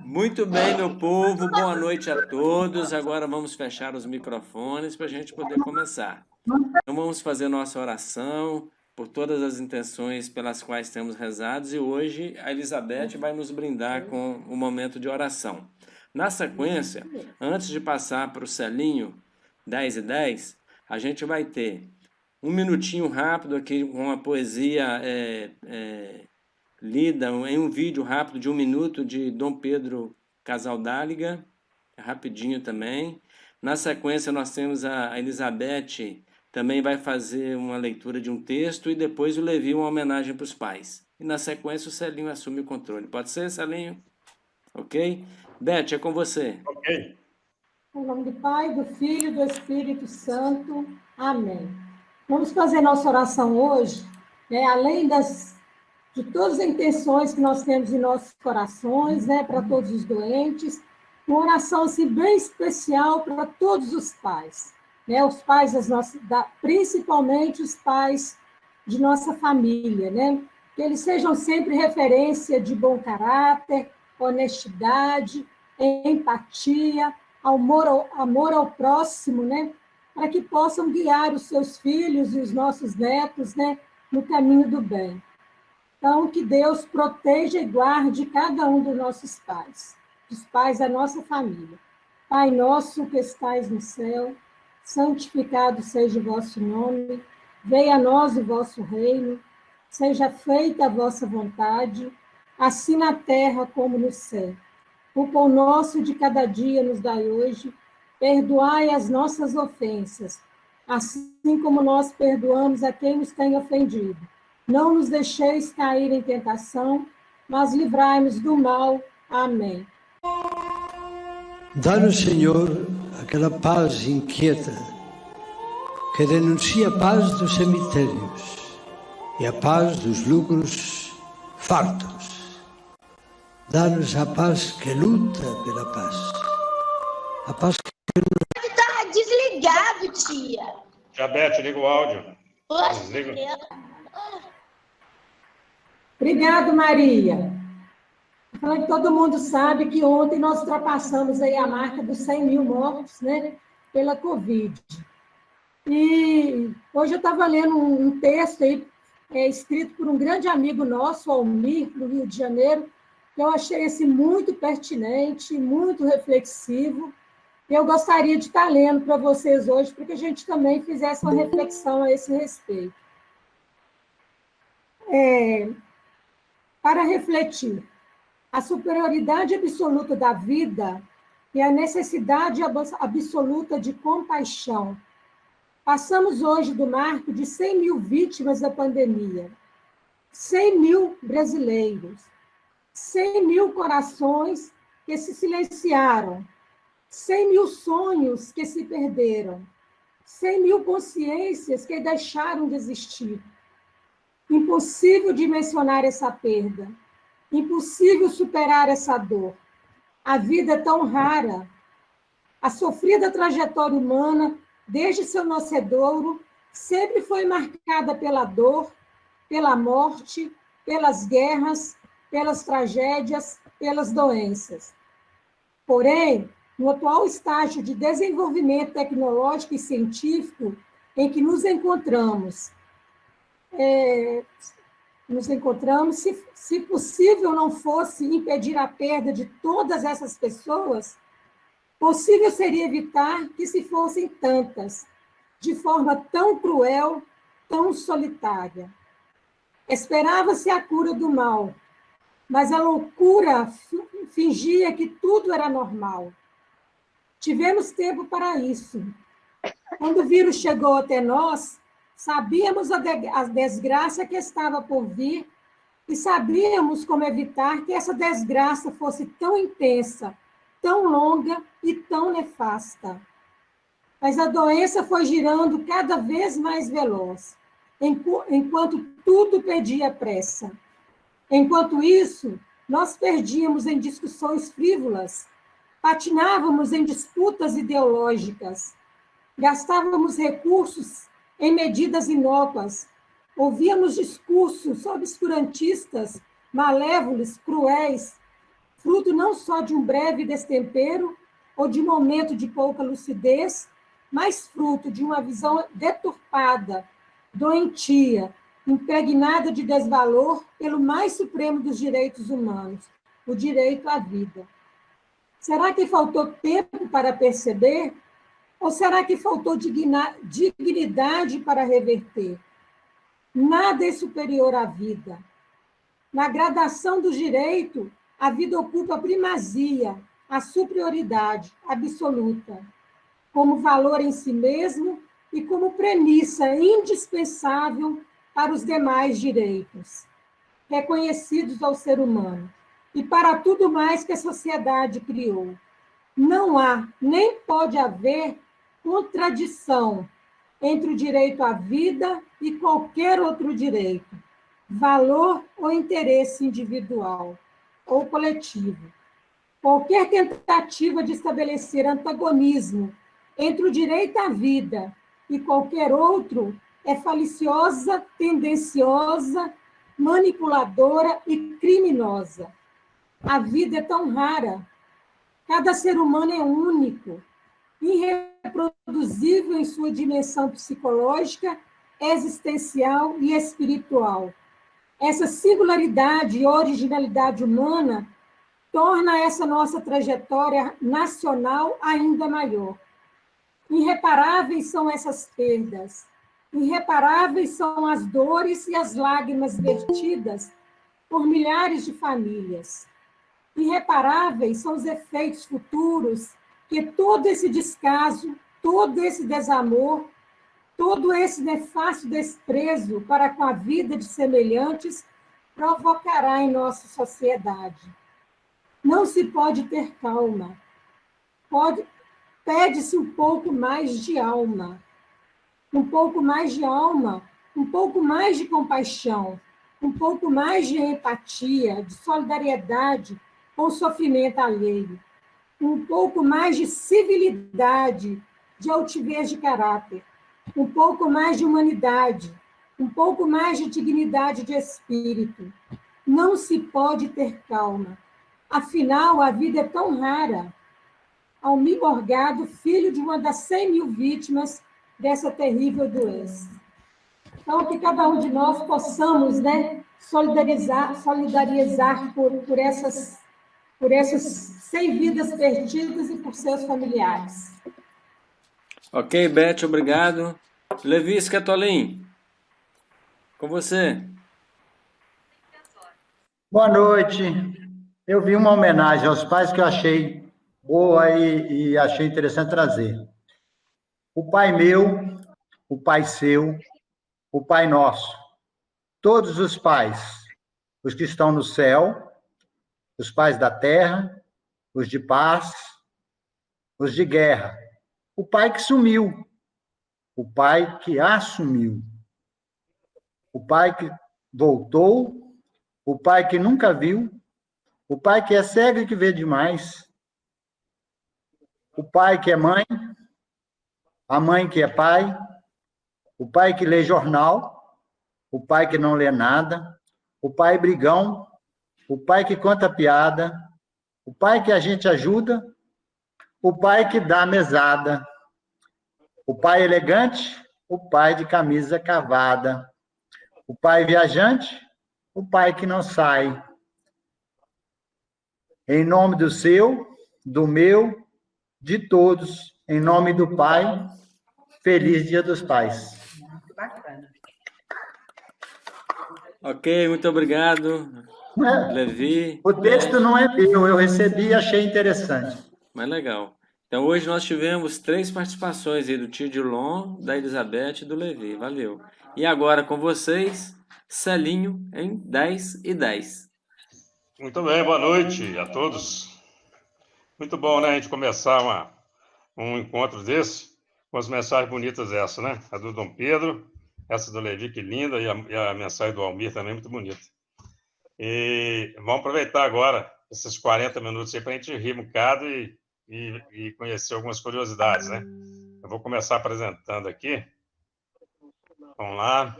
Muito bem, meu povo, boa noite a todos. Agora vamos fechar os microfones para a gente poder começar. Então vamos fazer nossa oração por todas as intenções pelas quais temos rezados e hoje a Elizabeth vai nos brindar com o momento de oração. Na sequência, antes de passar para o selinho 10 e 10, a gente vai ter um minutinho rápido aqui com uma poesia lida em um vídeo rápido de 1 minuto de Dom Pedro Casaldáliga, rapidinho também. Na sequência nós temos a Elizabeth, também vai fazer uma leitura de um texto e depois o Levi uma homenagem para os pais. E na sequência o Celinho assume o controle. Pode ser, Celinho? Ok? Beth, é com você. Ok. Em nome do Pai, do Filho e do Espírito Santo. Amém. Vamos fazer nossa oração hoje, além de todas as intenções que nós temos em nossos corações, para todos os doentes, uma oração assim, bem especial para todos os pais, os pais principalmente os pais de nossa família, que eles sejam sempre referência de bom caráter, honestidade, empatia, amor ao próximo, para que possam guiar os seus filhos e os nossos netos, no caminho do bem. Então, que Deus proteja e guarde cada um dos nossos pais, dos pais da nossa família. Pai nosso que estais no céu, santificado seja o vosso nome, venha a nós o vosso reino, seja feita a vossa vontade, assim na terra como no céu. O pão nosso de cada dia nos dai hoje, perdoai as nossas ofensas, assim como nós perdoamos a quem nos tem ofendido. Não nos deixeis cair em tentação, mas livrai-nos do mal. Amém. Dá-nos, Senhor, aquela paz inquieta que denuncia a paz dos cemitérios e a paz dos lucros fartos. Dá-nos a paz que luta pela paz. A paz que... Tá desligado, tia. Já, Beth, liga o áudio. Desliga. Obrigado, Maria. Todo mundo sabe que ontem nós ultrapassamos aí a marca dos 100 mil mortos, pela Covid. E hoje eu estava lendo um texto aí, escrito por um grande amigo nosso, Almir, do Rio de Janeiro, que eu achei assim, muito pertinente, muito reflexivo, e eu gostaria de estar lendo para vocês hoje, para que a gente também fizesse uma reflexão a esse respeito. Para refletir, a superioridade absoluta da vida e a necessidade absoluta de compaixão. Passamos hoje do marco de 100 mil vítimas da pandemia, 100 mil brasileiros, 100 mil corações que se silenciaram, 100 mil sonhos que se perderam, 100 mil consciências que deixaram de existir. Impossível dimensionar essa perda, impossível superar essa dor. A vida é tão rara, a sofrida trajetória humana, desde seu nascedouro, sempre foi marcada pela dor, pela morte, pelas guerras, pelas tragédias, pelas doenças. Porém, no atual estágio de desenvolvimento tecnológico e científico em que nos encontramos, se possível não fosse impedir a perda de todas essas pessoas, possível seria evitar que se fossem tantas, de forma tão cruel, tão solitária. Esperava-se a cura do mal, mas a loucura fingia que tudo era normal. Tivemos tempo para isso. Quando o vírus chegou até nós, sabíamos a desgraça que estava por vir e sabíamos como evitar que essa desgraça fosse tão intensa, tão longa e tão nefasta. Mas a doença foi girando cada vez mais veloz, enquanto tudo pedia pressa. Enquanto isso, nós perdíamos em discussões frívolas, patinávamos em disputas ideológicas, gastávamos recursos em medidas inócuas, ouvíamos discursos obscurantistas malévolos, cruéis, fruto não só de um breve destempero ou de um momento de pouca lucidez, mas fruto de uma visão deturpada, doentia, impregnada de desvalor pelo mais supremo dos direitos humanos, o direito à vida. Será que faltou tempo para perceber? Ou será que faltou dignidade para reverter? Nada é superior à vida. Na gradação do direito, a vida ocupa a primazia, a superioridade absoluta, como valor em si mesmo e como premissa indispensável para os demais direitos, reconhecidos ao ser humano, e para tudo mais que a sociedade criou. Não há, nem pode haver, contradição entre o direito à vida e qualquer outro direito, valor ou interesse individual ou coletivo. Qualquer tentativa de estabelecer antagonismo entre o direito à vida e qualquer outro é faliciosa, tendenciosa, manipuladora e criminosa. A vida é tão rara. Cada ser humano é único, irreproduzível em sua dimensão psicológica, existencial e espiritual. Essa singularidade e originalidade humana torna essa nossa trajetória nacional ainda maior. Irreparáveis são essas perdas, irreparáveis são as dores e as lágrimas vertidas por milhares de famílias. Irreparáveis são os efeitos futuros que todo esse descaso, todo esse desamor, todo esse nefasto desprezo para com a vida de semelhantes provocará em nossa sociedade. Não se pode ter calma. Pede-se um pouco mais de alma. Um pouco mais de alma, um pouco mais de compaixão, um pouco mais de empatia, de solidariedade com o sofrimento alheio, um pouco mais de civilidade, de altivez de caráter, um pouco mais de humanidade, um pouco mais de dignidade de espírito. Não se pode ter calma. Afinal, a vida é tão rara. Almir Morgado, filho de uma das 100.000 vítimas dessa terrível doença. Então, que cada um de nós possamos, né, solidarizar por essas 100 vidas perdidas e por seus familiares. Ok, Beth, obrigado. Levi Scatolin, com você. Boa noite. Eu vi uma homenagem aos pais que eu achei boa e achei interessante trazer. O Pai meu, o Pai seu, o Pai nosso. Todos os pais, os que estão no céu, os pais da terra, os de paz, os de guerra. O Pai que sumiu, o Pai que assumiu, o Pai que voltou, o Pai que nunca viu, o Pai que é cego e que vê demais, o Pai que é mãe, a mãe que é pai, o Pai que lê jornal, o Pai que não lê nada, o Pai brigão, o Pai que conta piada, o Pai que a gente ajuda, o Pai que dá mesada, o Pai elegante, o Pai de camisa cavada, o Pai viajante, o Pai que não sai. Em nome do seu, do meu, de todos, em nome do Pai, feliz Dia dos Pais. Bacana. Ok, muito obrigado, Levi. O texto não é meu, eu recebi e achei interessante. Mas legal. Então, hoje nós tivemos 3 participações aí do tio Dilon, da Elizabeth e do Levi. Valeu. E agora com vocês, Celinho, em 10 e 10. Muito bem, boa noite a todos. Muito bom, né, a gente começar um encontro desse com as mensagens bonitas essa, né? A do Dom Pedro, essa do Levi, que linda, e a mensagem do Almir também muito bonita. E vamos aproveitar agora esses 40 minutos aí para a gente rir um bocado e conhecer algumas curiosidades, né? Eu vou começar apresentando aqui. Vamos lá.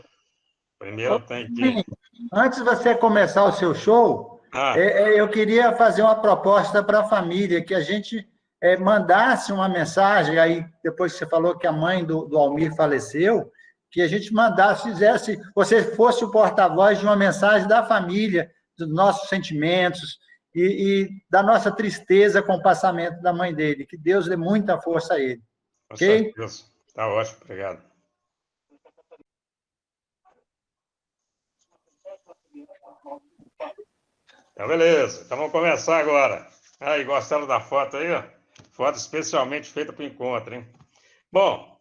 Primeiro tem que... Antes de você começar o seu show, eu queria fazer uma proposta para a família, que a gente mandasse uma mensagem, aí depois que você falou que a mãe do Almir faleceu, que a gente mandasse, fizesse, você fosse o porta-voz de uma mensagem da família, dos nossos sentimentos e da nossa tristeza com o passamento da mãe dele. Que Deus dê muita força a ele. Com Ok? certeza. Tá ótimo, obrigado. Então, beleza. Então, vamos começar agora. Aí, gostaram da foto aí, ó? Foto especialmente feita para o encontro, hein? Bom,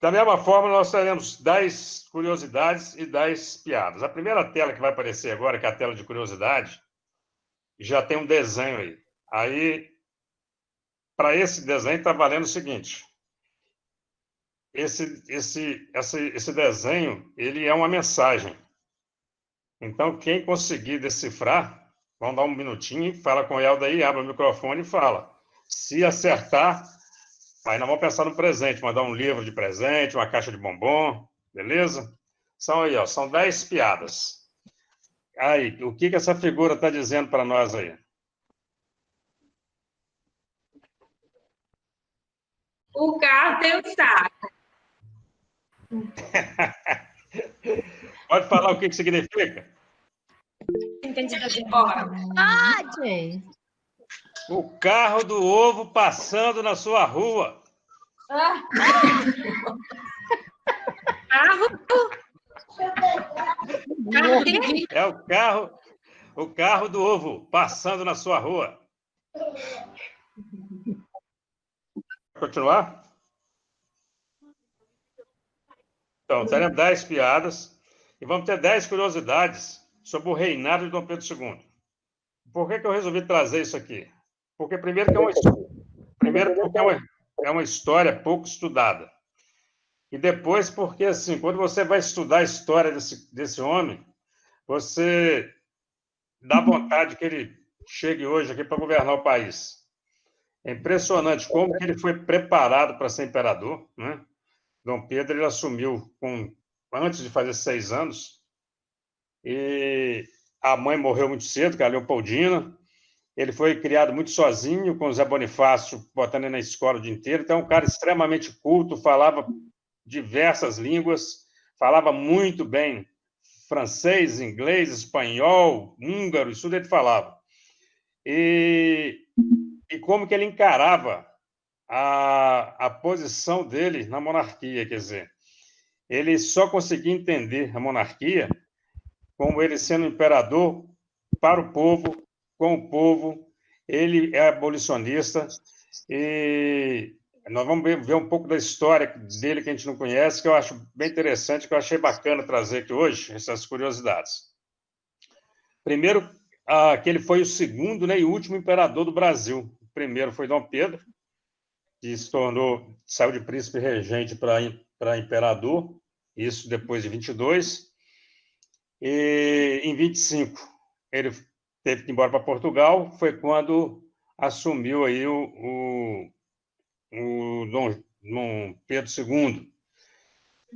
da mesma forma, nós teremos 10 curiosidades e 10 piadas. A primeira tela que vai aparecer agora, que é a tela de curiosidade, já tem um desenho aí. Aí, para esse desenho, está valendo o seguinte. Esse desenho, ele é uma mensagem. Então, quem conseguir decifrar, vamos dar um minutinho, fala com o Helder aí, abre o microfone e fala. Se acertar, aí nós vamos pensar no presente, mandar um livro de presente, uma caixa de bombom, beleza? São aí, ó, são 10 piadas. Aí, o que essa figura está dizendo para nós aí? O carro tem um saco. Pode falar o que significa? Entendi da fora. Pode. O carro do ovo passando na sua rua. Carro? É o carro do ovo passando na sua rua. Continuar? Então, teremos 10 piadas e vamos ter 10 curiosidades sobre o reinado de Dom Pedro II. Por que eu resolvi trazer isso aqui? Porque, primeiro, porque é uma história pouco estudada. E depois, porque, assim, quando você vai estudar a história desse homem, você dá vontade que ele chegue hoje aqui para governar o país. É impressionante como que ele foi preparado para ser imperador, né? Dom Pedro, ele assumiu antes de fazer 6 anos, e a mãe morreu muito cedo, que é a Leopoldina. Ele foi criado muito sozinho, com o Zé Bonifácio botando ele na escola o dia inteiro. Então, é um cara extremamente culto, falava diversas línguas, falava muito bem francês, inglês, espanhol, húngaro, isso tudo ele falava. E como que ele encarava a posição dele na monarquia, quer dizer, ele só conseguia entender a monarquia como ele sendo imperador para o povo, com o povo. Ele é abolicionista e nós vamos ver um pouco da história dele que a gente não conhece, que eu acho bem interessante, que eu achei bacana trazer aqui hoje, essas curiosidades. Primeiro, que ele foi o segundo, né, e último imperador do Brasil. O primeiro foi Dom Pedro, que saiu de príncipe regente para imperador, isso depois de 22. E em 25, ele teve que ir embora para Portugal, foi quando assumiu aí o Dom Pedro II.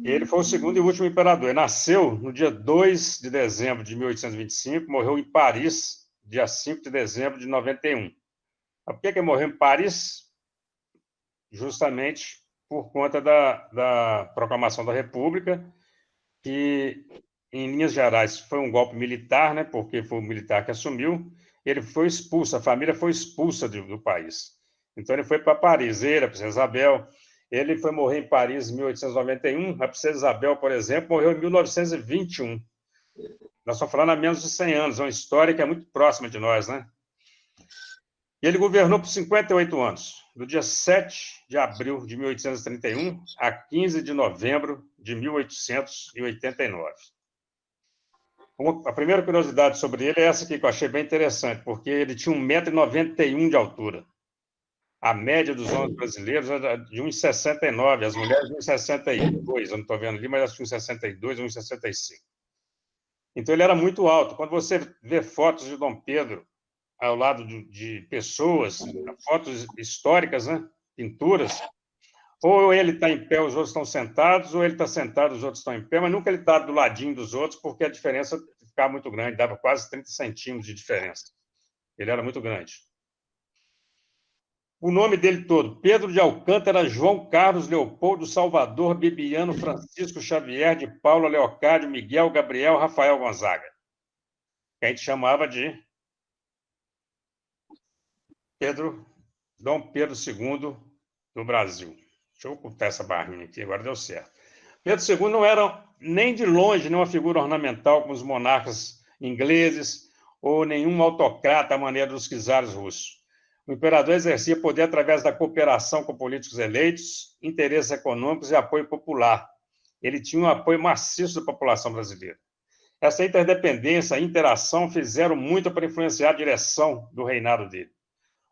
Ele foi o segundo e último imperador. Ele nasceu no dia 2 de dezembro de 1825, morreu em Paris, dia 5 de dezembro de 91. Por que ele morreu em Paris? Justamente por conta da proclamação da República, que, em linhas gerais, foi um golpe militar, né, porque foi o militar que assumiu. Ele foi expulso, a família foi expulsa do país. Então, ele foi para Paris, ele, a Princesa Isabel. Ele foi morrer em Paris em 1891. A Princesa Isabel, por exemplo, morreu em 1921. Nós estamos falando há menos de 100 anos, é uma história que é muito próxima de nós, né? E ele governou por 58 anos, do dia 7 de abril de 1831 a 15 de novembro de 1889. A primeira curiosidade sobre ele é essa aqui, que eu achei bem interessante, porque ele tinha 1,91 m de altura. A média dos homens brasileiros era de 1,69, as mulheres de 1,62, eu não estou vendo ali, mas acho que 1,62, 1,65. Então, ele era muito alto. Quando você vê fotos de Dom Pedro ao lado de pessoas, fotos históricas, né? Pinturas, Ou ele está em pé, os outros estão sentados, ou ele está sentado, os outros estão em pé, mas nunca ele está do ladinho dos outros, porque a diferença ficava muito grande, dava quase 30 centímetros de diferença. Ele era muito grande. O nome dele todo: Pedro de Alcântara, João Carlos, Leopoldo, Salvador, Bibiano, Francisco Xavier, de Paula, Leocádio, Miguel, Gabriel, Rafael Gonzaga. Que a gente chamava de Dom Pedro II do Brasil. Deixa eu ocultar essa barrinha aqui, agora deu certo. Pedro II não era nem de longe nenhuma figura ornamental como os monarcas ingleses ou nenhum autocrata à maneira dos czares russos. O imperador exercia poder através da cooperação com políticos eleitos, interesses econômicos e apoio popular. Ele tinha um apoio maciço da população brasileira. Essa interdependência e interação fizeram muito para influenciar a direção do reinado dele.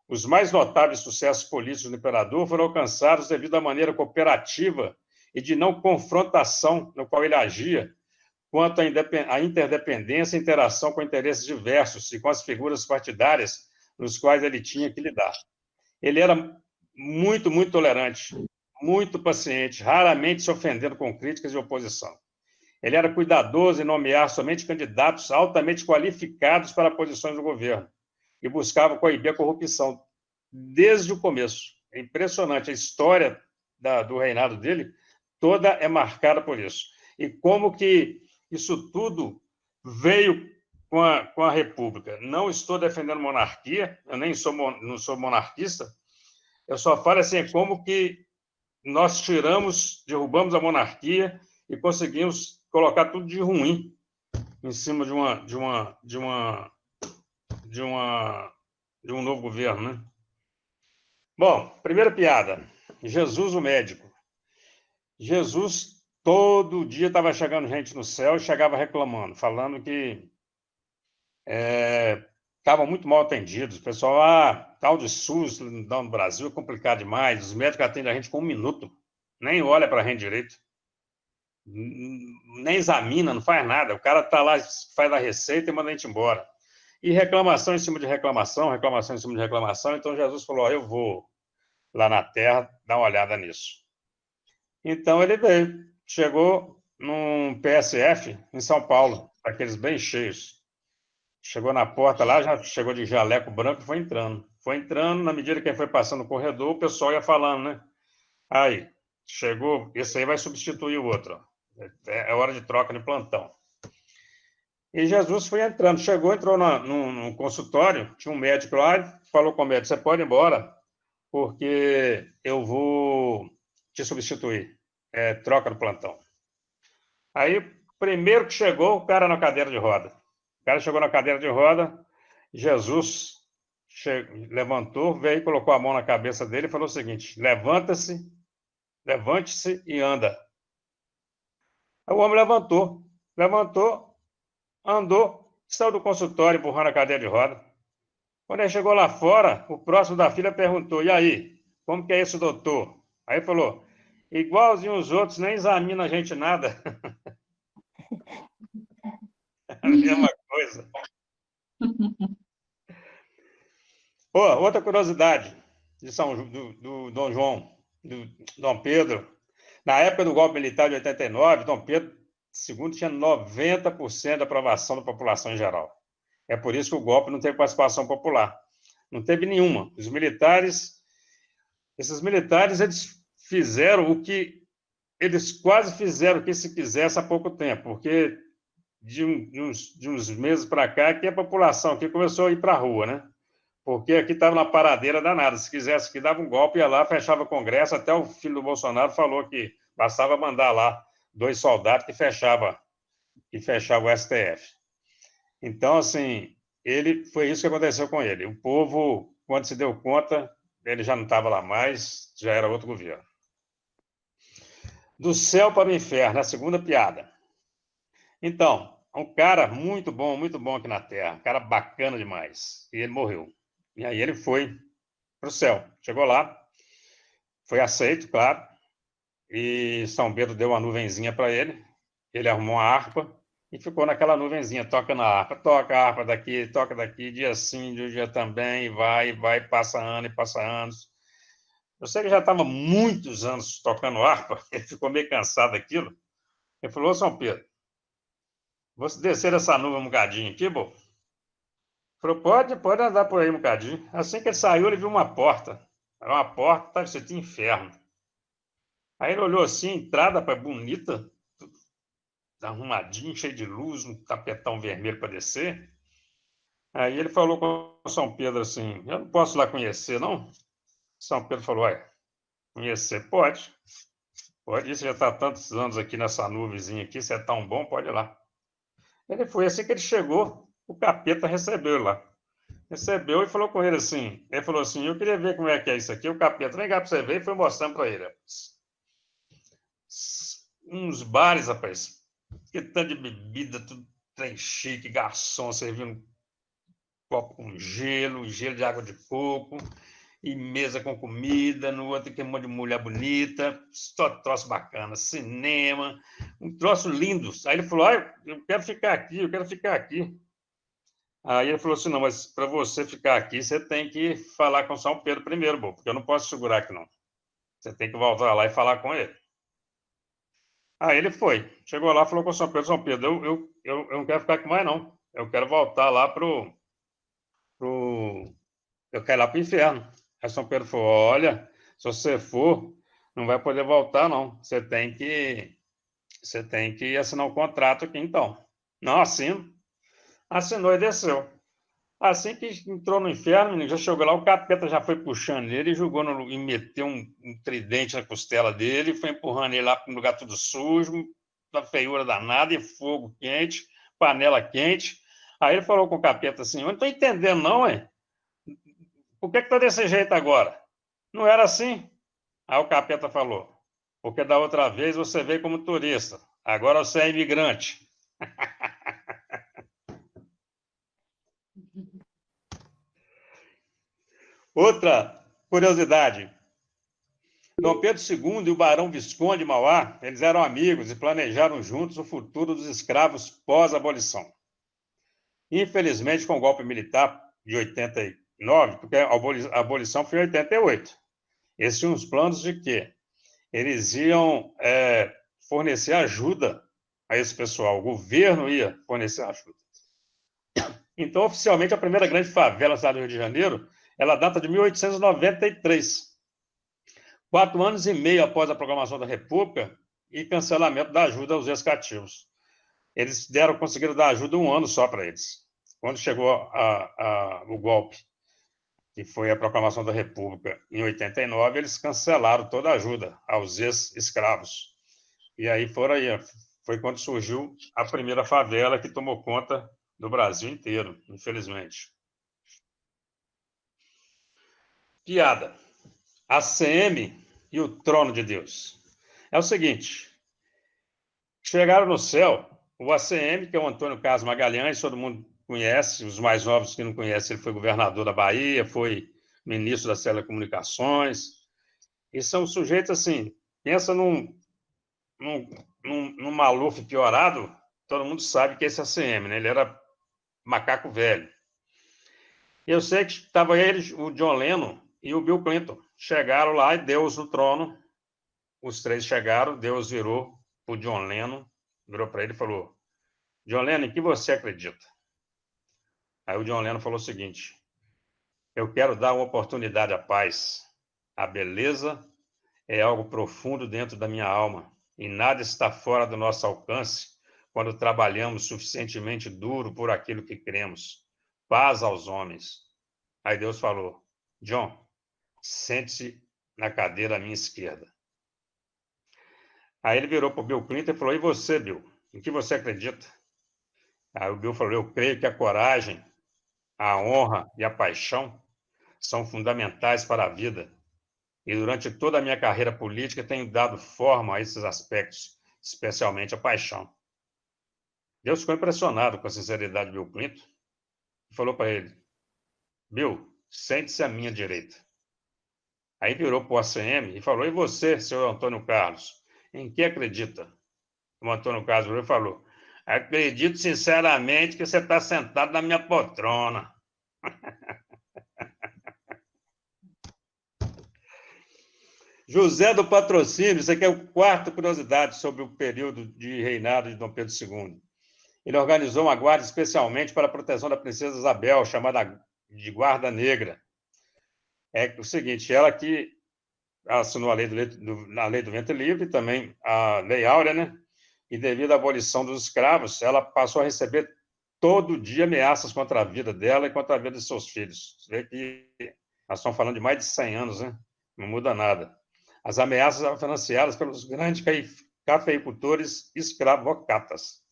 Os mais notáveis sucessos políticos do imperador foram alcançados devido à maneira cooperativa e de não confrontação no qual ele agia, quanto à interdependência e interação com interesses diversos e com as figuras partidárias nos quais ele tinha que lidar. Ele era muito, muito tolerante, muito paciente, raramente se ofendendo com críticas e oposição. Ele era cuidadoso em nomear somente candidatos altamente qualificados para posições do governo e buscava coibir a corrupção desde o começo. É impressionante, a história do reinado dele toda é marcada por isso. E como que isso tudo veio com a República. Não estou defendendo monarquia, eu não sou monarquista, eu só falo assim, como que nós derrubamos a monarquia e conseguimos colocar tudo de ruim em cima de um novo governo, né? Bom, primeira piada. Jesus, o médico. Jesus, todo dia estava chegando gente no céu e chegava reclamando, falando que estavam muito mal atendidos. O pessoal, tal de SUS no Brasil é complicado demais, os médicos atendem a gente com 1 minuto, nem olha para a gente direito, nem examina, não faz nada. O cara está lá, faz a receita e manda a gente embora. E reclamação em cima de reclamação, reclamação em cima de reclamação. Então Jesus falou, eu vou lá na terra dar uma olhada nisso. Então ele veio, chegou num PSF em São Paulo, aqueles bem cheios. Chegou na porta lá, já chegou de jaleco branco e foi entrando. Foi entrando, na medida que ele foi passando o corredor, o pessoal ia falando, né? Aí, chegou, esse aí vai substituir o outro. É hora de troca de plantão. E Jesus foi entrando, entrou num consultório, tinha um médico lá, falou com o médico, você pode ir embora, porque eu vou te substituir. Troca do plantão. Aí, primeiro que chegou, o cara na cadeira de roda. O cara chegou na cadeira de roda, Jesus levantou, veio, colocou a mão na cabeça dele e falou o seguinte, levante-se e anda. Aí o homem levantou, andou, saiu do consultório, empurrando a cadeira de roda. Quando ele chegou lá fora, o próximo da fila perguntou, e aí, como que é isso, doutor? Aí ele falou, igualzinho os outros, nem examina a gente nada. A mesma coisa. Outra curiosidade do Dom João, do Dom Pedro. Na época do golpe militar de 89, Dom Pedro II tinha 90% de aprovação da população em geral. É por isso que o golpe não teve participação popular. Não teve nenhuma. Esses militares, eles fizeram o que eles quase fizeram o que se quisesse há pouco tempo, porque de uns meses para cá que a população aqui começou a ir para a rua, né? Porque aqui estava na paradeira danada. Se quisesse que dava um golpe, ia lá, fechava o Congresso. Até o filho do Bolsonaro falou que bastava mandar lá 2 soldados que fechava o STF. Então, assim, foi isso que aconteceu com ele. O povo, quando se deu conta, ele já não estava lá mais, já era outro governo. Do céu para o inferno, a segunda piada. Então, um cara muito bom aqui na Terra, um cara bacana demais, e ele morreu. E aí ele foi para o céu. Chegou lá, foi aceito, claro, e São Pedro deu uma nuvenzinha para ele, ele arrumou uma harpa e ficou naquela nuvenzinha, toca na harpa, toca a harpa daqui, toca daqui, dia sim, dia também, e vai, passa ano e passa anos. Eu sei que já estava muitos anos tocando harpa, ele ficou meio cansado daquilo. Ele falou, ô São Pedro, vou descer essa nuvem um bocadinho aqui, pô. Falou, pode andar por aí um bocadinho. Assim que ele saiu, ele viu uma porta. Era uma porta, estava escrito inferno. Aí ele olhou assim, entrada bonita, arrumadinho, cheio de luz, um tapetão vermelho para descer. Aí ele falou com o São Pedro assim, eu não posso lá conhecer, não? São Pedro falou, ué, conhecer? Pode. Pode ir, você já está há tantos anos aqui nessa nuvenzinha aqui, você é tão bom, pode ir lá. Ele foi, assim que ele chegou, o capeta recebeu ele lá. Recebeu e falou com ele assim, ele falou assim, eu queria ver como é que é isso aqui, o capeta, vem cá para você ver, e foi mostrando para ele. Uns bares, rapaz, que tanto de bebida, tudo trem chique, garçom servindo copo com gelo, gelo de água de coco, e mesa com comida, no outro que um monte de mulher bonita, só troço bacana, cinema, um troço lindo. Aí ele falou, eu quero ficar aqui, eu quero ficar aqui. Aí ele falou assim, não, mas para você ficar aqui, você tem que falar com São Pedro primeiro, bom, porque eu não posso segurar aqui, não. Você tem que voltar lá e falar com ele. Aí ele foi, chegou lá, falou com São Pedro, eu não quero ficar aqui mais, não. Eu quero voltar lá eu quero ir lá para o inferno. Aí São Pedro falou, olha, se você for, não vai poder voltar, não. Você tem que assinar um contrato aqui, então. Não, assino. Assinou e desceu. Assim que entrou no inferno, menino, já chegou lá, o capeta já foi puxando ele e meteu um tridente na costela dele, foi empurrando ele lá para um lugar tudo sujo, uma feiura danada, e fogo quente, panela quente. Aí ele falou com o capeta assim, eu não estou entendendo não, hein? Por que está desse jeito agora? Não era assim? Aí o capeta falou, porque da outra vez você veio como turista, agora você é imigrante. Outra curiosidade, Dom Pedro II e o Barão Visconde de Mauá, eles eram amigos e planejaram juntos o futuro dos escravos pós-abolição. Infelizmente, com o golpe militar de 89, porque a abolição foi em 88, eles tinham os planos de que eles iam fornecer ajuda a esse pessoal, o governo ia fornecer ajuda. Então, oficialmente, a primeira grande favela da cidade do Rio de Janeiro, ela data de 1893, 4 anos e meio após a proclamação da República e cancelamento da ajuda aos ex-cativos. Eles conseguiram dar ajuda 1 ano só para eles. Quando chegou o golpe, que foi a proclamação da República em 89, eles cancelaram toda a ajuda aos ex-escravos. E aí foi quando surgiu a primeira favela que tomou conta do Brasil inteiro, infelizmente. Piada. ACM e o trono de Deus. É o seguinte, chegaram no céu, o ACM, que é o Antônio Carlos Magalhães, todo mundo conhece, os mais novos que não conhecem, ele foi governador da Bahia, foi ministro das telecomunicações, e são sujeitos assim, pensa num Maluf piorado, todo mundo sabe que esse ACM, né? Ele era macaco velho. Eu sei que estava ele, o John Lennon e o Bill Clinton. Chegaram lá e Deus no trono. Os 3 chegaram, Deus virou para o John Lennon, virou para ele e falou, John Lennon, em que você acredita? Aí o John Lennon falou o seguinte, eu quero dar uma oportunidade à paz. A beleza é algo profundo dentro da minha alma e nada está fora do nosso alcance quando trabalhamos suficientemente duro por aquilo que cremos. Paz aos homens. Aí Deus falou, John, sente-se na cadeira à minha esquerda. Aí ele virou para o Bill Clinton e falou, e você, Bill, em que você acredita? Aí o Bill falou, eu creio que a coragem, a honra e a paixão são fundamentais para a vida. E durante toda a minha carreira política tenho dado forma a esses aspectos, especialmente a paixão. Deus ficou impressionado com a sinceridade de Bill Clinton e falou para ele, Bill, sente-se à minha direita. Aí virou para o ACM e falou, e você, senhor Antônio Carlos, em que acredita? O Antônio Carlos virou e falou, acredito sinceramente que você está sentado na minha poltrona. José do Patrocínio, isso aqui é a quarta curiosidade sobre o período de reinado de Dom Pedro II. Ele organizou uma guarda especialmente para a proteção da princesa Isabel, chamada de Guarda Negra. É o seguinte, ela que assinou a lei do ventre livre, também a Lei Áurea, né? E devido à abolição dos escravos, ela passou a receber todo dia ameaças contra a vida dela e contra a vida de seus filhos. Você vê que nós estamos falando de mais de 100 anos, né? Não muda nada. As ameaças eram financiadas pelos grandes cafeicultores escravocatas.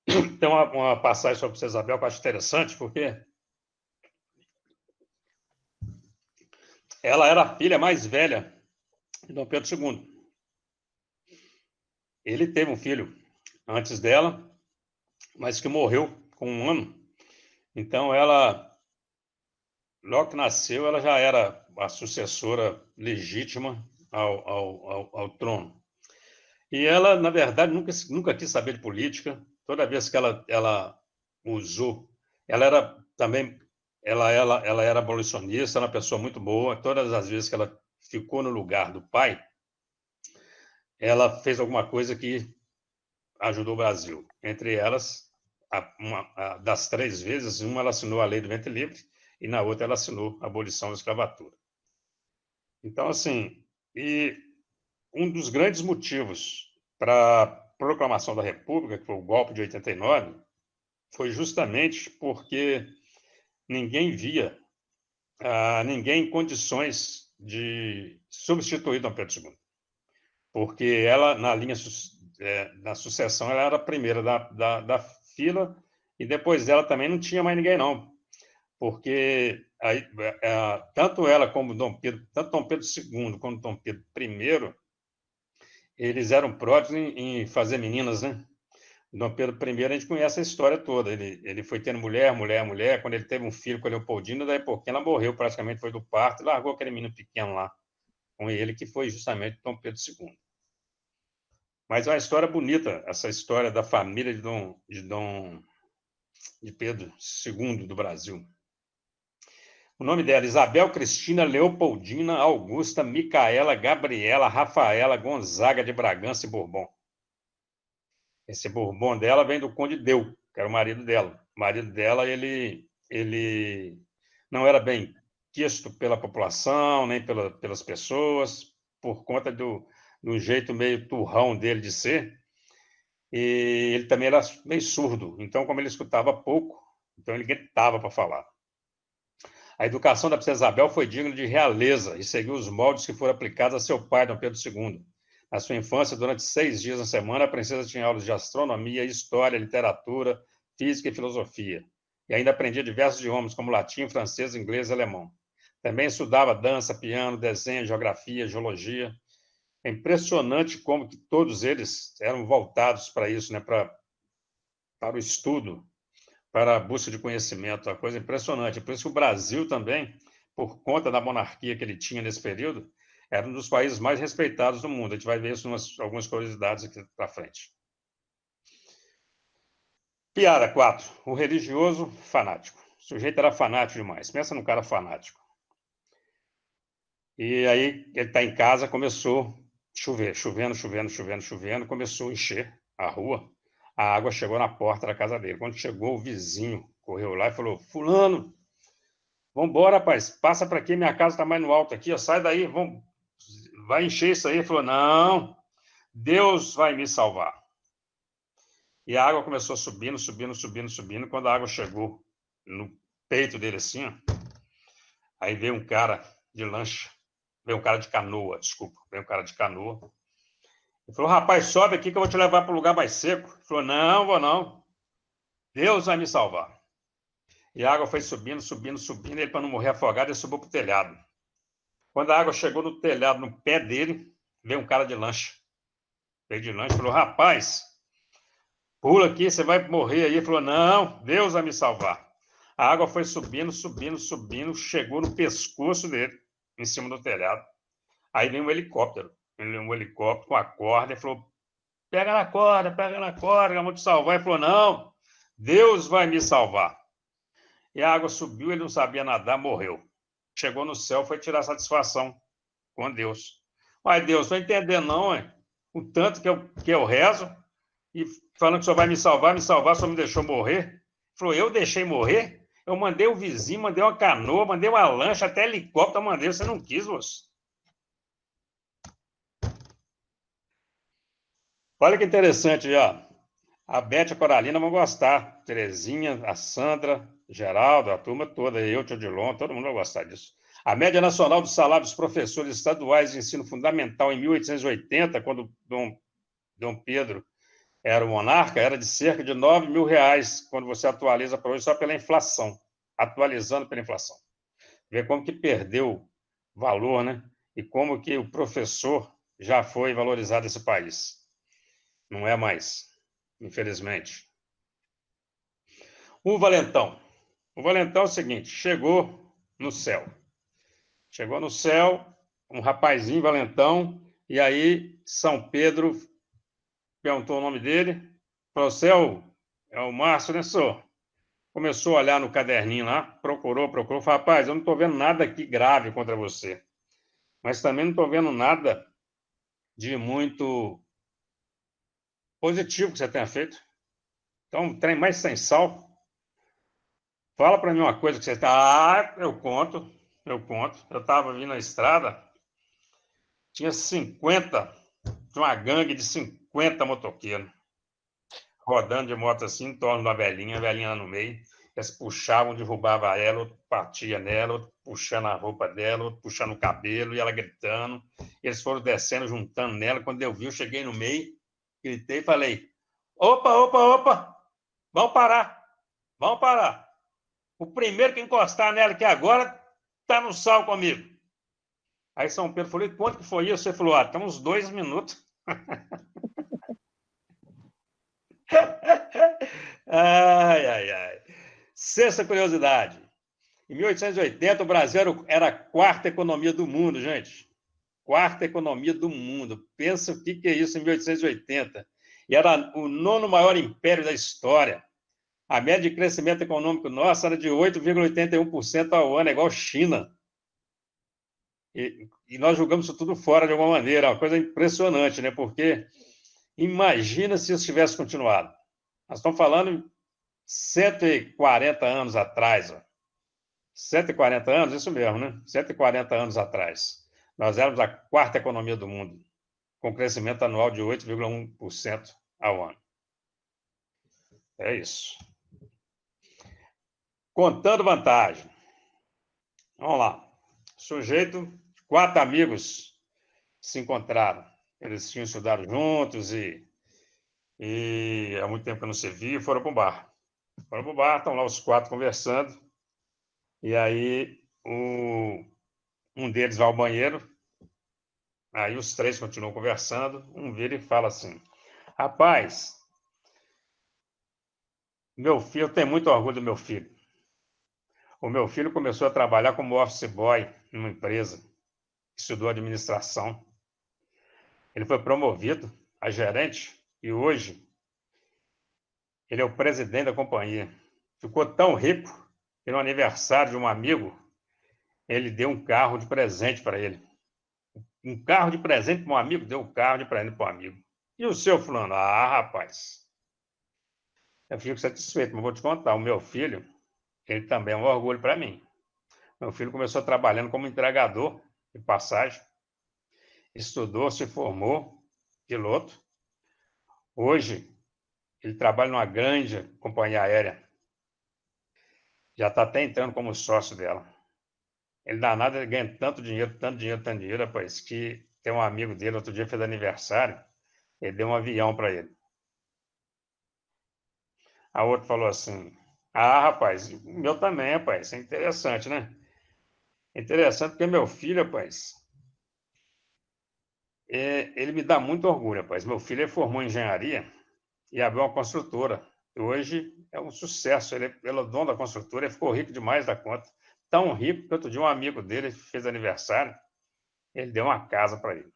Tem uma passagem sobre a Isabel que eu acho interessante, porque ela era a filha mais velha de Dom Pedro II. Ele teve um filho antes dela, mas que morreu com 1 ano. Então, ela, logo que nasceu, ela já era a sucessora legítima ao trono. E ela, na verdade, nunca quis saber de política. Toda vez que ela usou, ela era abolicionista, era uma pessoa muito boa. Todas as vezes que ela ficou no lugar do pai, ela fez alguma coisa que ajudou o Brasil. Entre elas, das 3 vezes, uma ela assinou a lei do ventre livre e na outra ela assinou a abolição da escravatura. Então, assim, e um dos grandes motivos para a proclamação da República, que foi o golpe de 89, foi justamente porque ninguém via ninguém em condições de substituir Dom Pedro II. Porque ela, na sucessão, ela era a primeira da fila, e depois dela também não tinha mais ninguém, não. Porque tanto ela como tanto Dom Pedro II como Dom Pedro I, eles eram pródigos em fazer meninas, né? Dom Pedro I, a gente conhece a história toda. Ele foi tendo mulher. Quando ele teve um filho com a Leopoldina, daí a pouquinho ela morreu, praticamente foi do parto, e largou aquele menino pequeno lá com ele, que foi justamente Dom Pedro II. Mas é uma história bonita, essa história da família de Pedro II do Brasil. O nome dela, Isabel Cristina Leopoldina Augusta Micaela Gabriela Rafaela Gonzaga de Bragança e Bourbon. Esse Bourbon dela vem do Conde Deu, que era o marido dela. O marido dela, ele não era bem quisto pela população, nem pelas pessoas, por conta do jeito meio turrão dele de ser. E ele também era meio surdo. Então, como ele escutava pouco, então ele gritava para falar. A educação da princesa Isabel foi digna de realeza e seguiu os moldes que foram aplicados a seu pai, Dom Pedro II. Na sua infância, durante 6 dias na semana, a princesa tinha aulas de astronomia, história, literatura, física e filosofia. E ainda aprendia diversos idiomas, como latim, francês, inglês e alemão. Também estudava dança, piano, desenho, geografia, geologia. É impressionante como que todos eles eram voltados para isso, né? para o estudo, para a busca de conhecimento, uma coisa impressionante. Por isso que o Brasil também, por conta da monarquia que ele tinha nesse período, era um dos países mais respeitados do mundo. A gente vai ver isso em algumas curiosidades aqui para frente. Piada 4. O religioso fanático. O sujeito era fanático demais. Pensa num cara fanático. E aí ele está em casa, começou a chover, chovendo, começou a encher a rua. A água chegou na porta da casa dele. Quando chegou, o vizinho correu lá e falou: fulano, vamos embora, rapaz, passa para aqui, minha casa está mais no alto aqui, ó, sai daí, vai encher isso aí. Ele falou: não, Deus vai me salvar. E a água começou subindo. Quando a água chegou no peito dele assim, ó, aí veio um cara de lancha, veio um cara de canoa. Ele falou: rapaz, sobe aqui que eu vou te levar para um lugar mais seco. Ele falou: não, vou não. Deus vai me salvar. E a água foi subindo. Ele, para não morrer afogado, ele subiu para o telhado. Quando a água chegou no telhado, no pé dele, veio um cara de lancha. Veio de lancha e falou: rapaz, pula aqui, você vai morrer aí. Ele falou: não, Deus vai me salvar. A água foi subindo, chegou no pescoço dele, em cima do telhado. Aí veio um helicóptero. Ele veio um helicóptero com a corda e falou: pega na corda, eu vou te salvar. Ele falou: não, Deus vai me salvar. E a água subiu, ele não sabia nadar, morreu. Chegou no céu, foi tirar satisfação com Deus. Mas Deus, não estou entendendo não, hein? O tanto que eu rezo, e falando que o senhor vai me salvar, o senhor me deixou morrer. Ele falou, eu deixei morrer? Eu mandei o vizinho, mandei uma canoa, mandei uma lancha, até helicóptero, mandei, você não quis, moço. Olha que interessante, ó. A Beth e a Coralina vão gostar. Terezinha, a Sandra, Geraldo, a turma toda, eu, Tio Dilon, todo mundo vai gostar disso. A média nacional do salário dos professores estaduais de ensino fundamental em 1880, quando Dom Pedro era o monarca, era de cerca de R$ 9.000, quando você atualiza para hoje só pela inflação, atualizando pela inflação. Vê como que perdeu valor, né? E como que o professor já foi valorizado nesse país. Não é mais, infelizmente. O Valentão. O Valentão é o seguinte, chegou no céu. Chegou no céu, um rapazinho, Valentão, e aí São Pedro perguntou o nome dele, falou, céu, é o Márcio, né, senhor? Começou a olhar no caderninho lá, procurou, falou, rapaz, eu não estou vendo nada aqui grave contra você, mas também não estou vendo nada de muito positivo que você tenha feito. Então, trem mais sem sal. Fala para mim uma coisa que você está... Ah, eu conto. Eu estava vindo na estrada, tinha 50, tinha uma gangue de 50 motoqueiros, rodando de moto assim, em torno da velhinha, a velhinha lá no meio. Eles puxavam, derrubavam ela, outro batia nela, outro puxando a roupa dela, outro puxando o cabelo, e ela gritando. Eles foram descendo, juntando nela. Quando eu vi, eu cheguei no meio, gritei e falei, opa, vamos parar. O primeiro que encostar nela aqui agora está no sal comigo. Aí São Pedro falou, quanto que foi isso? Você falou, tá uns 2 minutos. Ai. Sexta curiosidade. Em 1880, o Brasil era a 4ª economia do mundo, gente. 4ª economia do mundo. Pensa o que é isso em 1880. E era o 9º maior império da história. A média de crescimento econômico nossa era de 8,81% ao ano, é igual China. E nós jogamos isso tudo fora de alguma maneira, uma coisa impressionante, né? Porque imagina se isso tivesse continuado. Nós estamos falando 140 anos atrás, ó. 140 anos, isso mesmo, né? 140 anos atrás. Nós éramos a 4ª economia do mundo, com crescimento anual de 8,1% ao ano. É isso. Contando vantagem. Vamos lá. Sujeito, 4 amigos se encontraram. Eles tinham estudado juntos e há muito tempo que não se via e foram para o bar. Estão lá os 4 conversando. E aí um deles vai ao banheiro. Aí os 3 continuam conversando. Um vira e fala assim, rapaz, meu filho, eu tenho muito orgulho do meu filho. O meu filho começou a trabalhar como office boy numa empresa, estudou administração. Ele foi promovido a gerente e hoje ele é o presidente da companhia. Ficou tão rico que no aniversário de um amigo, ele deu um carro de presente para ele. Um carro de presente para um amigo, deu um carro de presente para um amigo. E o seu fulano? Ah, rapaz, eu fico satisfeito, mas vou te contar, o meu filho, ele também é um orgulho para mim. Meu filho começou trabalhando como entregador de passagem, estudou, se formou, piloto. Hoje, ele trabalha numa grande companhia aérea. Já está até entrando como sócio dela. Ele danado, ele ganha tanto dinheiro, rapaz, que tem um amigo dele, outro dia fez aniversário, ele deu um avião para ele. A outra falou assim, ah, rapaz, o meu também, rapaz, é interessante, né? É interessante porque meu filho, rapaz, ele me dá muito orgulho, rapaz. Meu filho formou em engenharia e abriu uma construtora. Hoje é um sucesso, ele é o dono da construtora, ele ficou rico demais da conta. Tão rico que outro dia um amigo dele fez aniversário, ele deu uma casa para ele.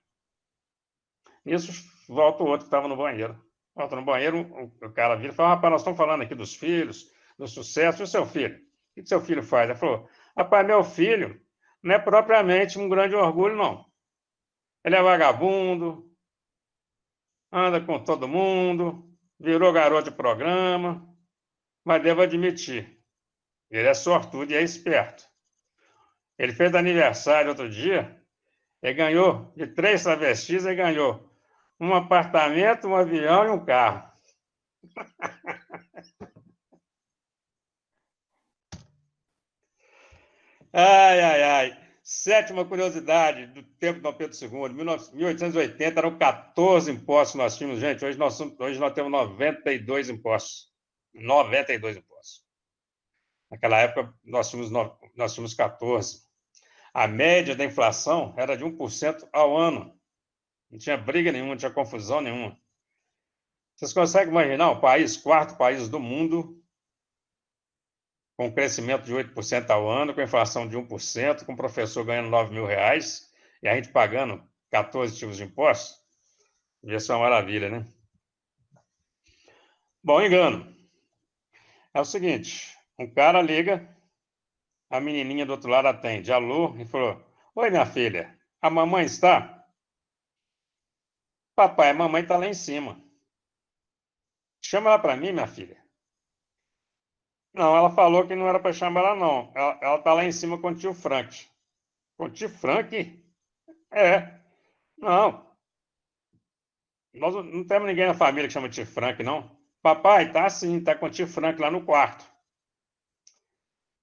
Nisso, volta o outro que estava no banheiro. Volta no banheiro, o cara vira e fala, rapaz, nós estamos falando aqui dos filhos, do sucesso, e o seu filho? O que seu filho faz? Ele falou, rapaz, meu filho não é propriamente um grande orgulho, não. Ele é vagabundo, anda com todo mundo, virou garoto de programa, mas devo admitir, ele é sortudo e é esperto. Ele fez aniversário outro dia, ele ganhou, de 3 travestis, ele ganhou um apartamento, um avião e um carro. Ai, ai, ai. Sétima curiosidade do tempo de Dom Pedro II, 1880, eram 14 impostos que nós tínhamos, gente. Hoje nós temos 92 impostos. 92 impostos. Naquela época, nós tínhamos 14. A média da inflação era de 1% ao ano. Não tinha briga nenhuma, não tinha confusão nenhuma. Vocês conseguem imaginar um país, quarto país do mundo, com crescimento de 8% ao ano, com inflação de 1%, com o professor ganhando R$9.000 e a gente pagando 14 tipos de impostos? Devia ser uma maravilha, né? Bom, engano. É o seguinte, um cara liga, a menininha do outro lado atende, alô, e falou, oi, minha filha, a mamãe está? Papai, a mamãe está lá em cima. Chama ela para mim, minha filha. Não, ela falou que não era para chamar ela, não. Ela está lá em cima com o tio Frank. Com o tio Frank? É. Não. Nós não temos ninguém na família que chama tio Frank, não. Papai, tá sim, tá com o tio Frank lá no quarto.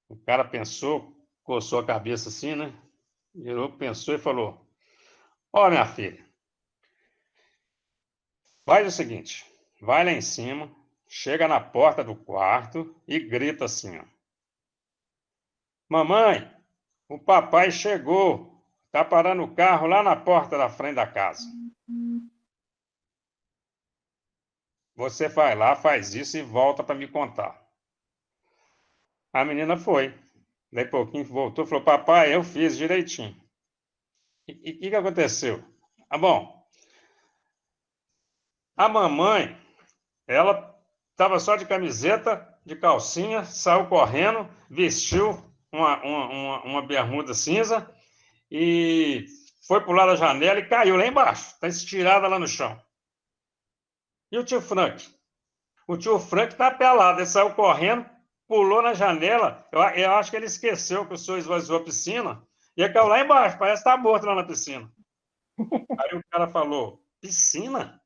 O cara pensou, coçou a cabeça assim, né? Virou, pensou e falou, ó, minha filha, faz o seguinte, vai lá em cima, chega na porta do quarto e grita assim, ó. Mamãe, o papai chegou, tá parando o carro lá na porta da frente da casa. Você vai lá, faz isso e volta para me contar. A menina foi. Daí pouquinho voltou e falou, papai, eu fiz direitinho. E o que aconteceu? Ah, bom, a mamãe, ela estava só de camiseta, de calcinha, saiu correndo, vestiu uma bermuda cinza e foi pular da janela e caiu lá embaixo. Está estirada lá no chão. E o tio Frank? O tio Frank está pelado, ele saiu correndo, pulou na janela. Eu acho que ele esqueceu que o senhor esvaziou a piscina e ele caiu lá embaixo, parece que está morto lá na piscina. Aí o cara falou, piscina?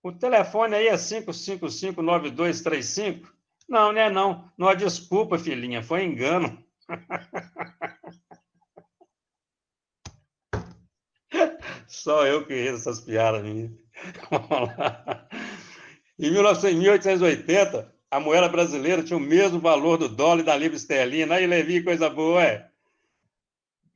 O telefone aí é 555-9235? Não, né? Não. Não, desculpa, filhinha, foi engano. Só eu que rio essas piadas minhas. Vamos lá. Em 1880, a moeda brasileira tinha o mesmo valor do dólar e da libra esterlina. Aí, Levi, coisa boa, é.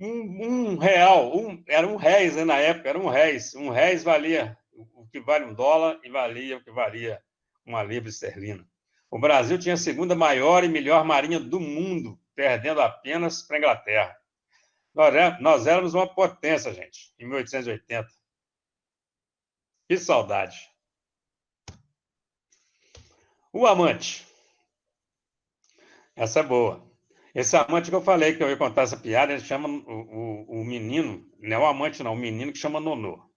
R$1, era R$1, né, na época, era R$1. R$1 valia o que vale $1 e valia o que valia uma libra esterlina. O Brasil tinha a segunda maior e melhor marinha do mundo, perdendo apenas para a Inglaterra. Nós éramos uma potência, gente, em 1880. Que saudade. O amante. Essa é boa. Esse amante que eu falei, que eu ia contar essa piada, ele chama o menino, não é o amante não, o menino que chama Nonô.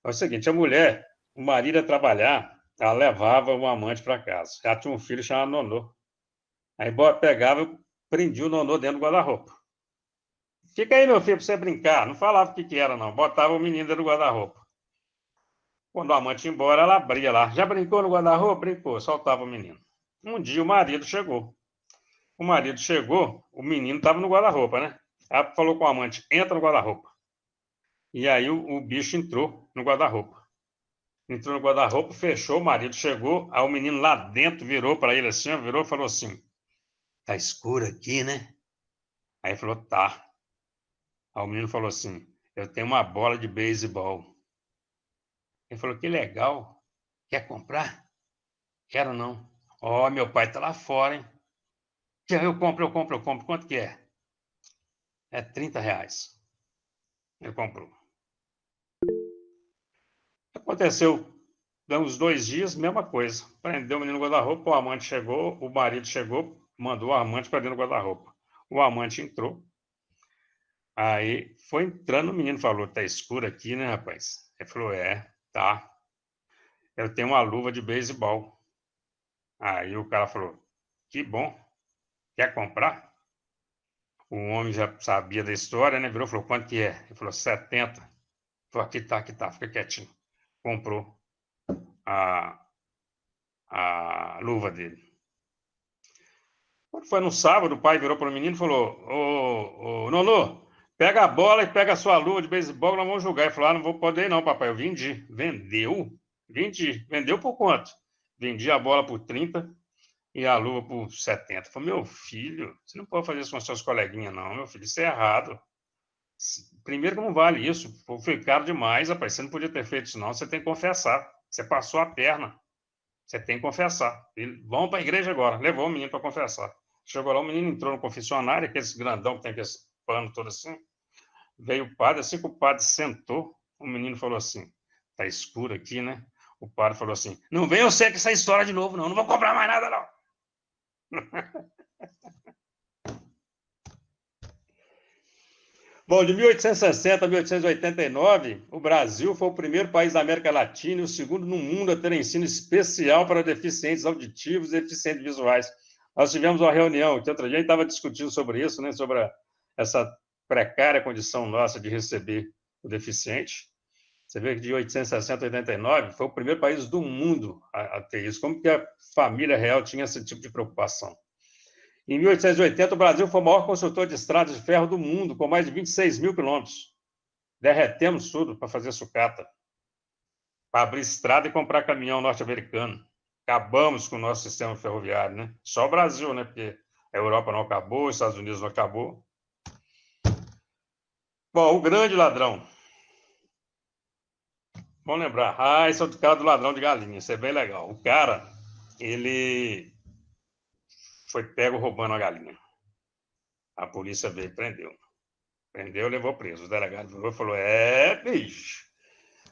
É o seguinte, a mulher, o marido ia trabalhar, ela levava o amante para casa. Ela tinha um filho chamado Nonô. Aí pegava e prendia o Nonô dentro do guarda-roupa. Fica aí, meu filho, para você brincar. Não falava o que era, não. Botava o menino dentro do guarda-roupa. Quando o amante ia embora, ela abria lá. Já brincou no guarda-roupa? Brincou, soltava o menino. Um dia o marido chegou. O marido chegou, o menino estava no guarda-roupa, né? Ela falou com o amante, entra no guarda-roupa. E aí o bicho entrou no guarda-roupa. Entrou no guarda-roupa, fechou, o marido chegou, aí o menino lá dentro virou para ele assim, virou e falou assim, tá escuro aqui, né? Aí ele falou, tá. Aí o menino falou assim, eu tenho uma bola de beisebol. Ele falou, que legal. Quer comprar? Quero não. Ó, meu pai tá lá fora, hein? Eu compro. Quanto que é? É R$30. Ele comprou. Aconteceu, deu uns 2 dias, mesma coisa. Prendeu o menino no guarda-roupa, o amante chegou, o marido chegou, mandou o amante para dentro do guarda-roupa. O amante entrou. Aí foi entrando, o menino falou, tá escuro aqui, né, rapaz? Ele falou, tá. Eu tenho uma luva de beisebol. Aí o cara falou, que bom, quer comprar? O homem já sabia da história, né? Virou e falou, quanto que é? Ele falou, 70. Ele falou, aqui tá, fica quietinho. Comprou a, a luva dele. Quando foi no sábado, o pai virou para o menino e falou, ô, Nonô, pega a bola e pega a sua luva de beisebol, nós vamos jogar. Ele falou, não vou poder não, papai, eu vendi. Vendeu? Vendi. Vendeu por quanto? Vendi a bola por 30 e a luva por 70. Eu falei, meu filho, você não pode fazer isso com seus coleguinhas não, meu filho, isso é errado. Primeiro que não vale isso, foi caro demais, rapaz, você não podia ter feito isso não, você tem que confessar, você passou a perna. Você tem que confessar. Vamos para a igreja agora. Levou o menino para confessar. Chegou lá, o menino entrou no confessionário, aquele grandão que tem aquele pano todo assim. Veio o padre, assim que o padre sentou, o menino falou assim, tá escuro aqui, né? O padre falou assim, não vem eu sei que essa história de novo, não vou comprar mais nada, não. Bom, de 1860 a 1889, o Brasil foi o primeiro país da América Latina e o segundo no mundo a ter ensino especial para deficientes auditivos e deficientes visuais. Nós tivemos uma reunião, que outro dia a gente estava discutindo sobre isso, né, sobre essa precária condição nossa de receber o deficiente. Você vê que de 1860 a 89 foi o primeiro país do mundo a ter isso. Como que a família real tinha esse tipo de preocupação? Em 1880, o Brasil foi o maior construtor de estradas de ferro do mundo, com mais de 26 mil quilômetros. Derretemos tudo para fazer sucata, para abrir estrada e comprar caminhão norte-americano. Acabamos com o nosso sistema ferroviário, né? Só o Brasil, né? Porque a Europa não acabou, os Estados Unidos não acabou. Bom, o grande ladrão. Vamos lembrar. Esse é o cara do ladrão de galinha. Isso é bem legal. O cara, ele foi pego roubando a galinha. A polícia veio e prendeu. Prendeu, levou preso. O delegado virou e falou, bicho,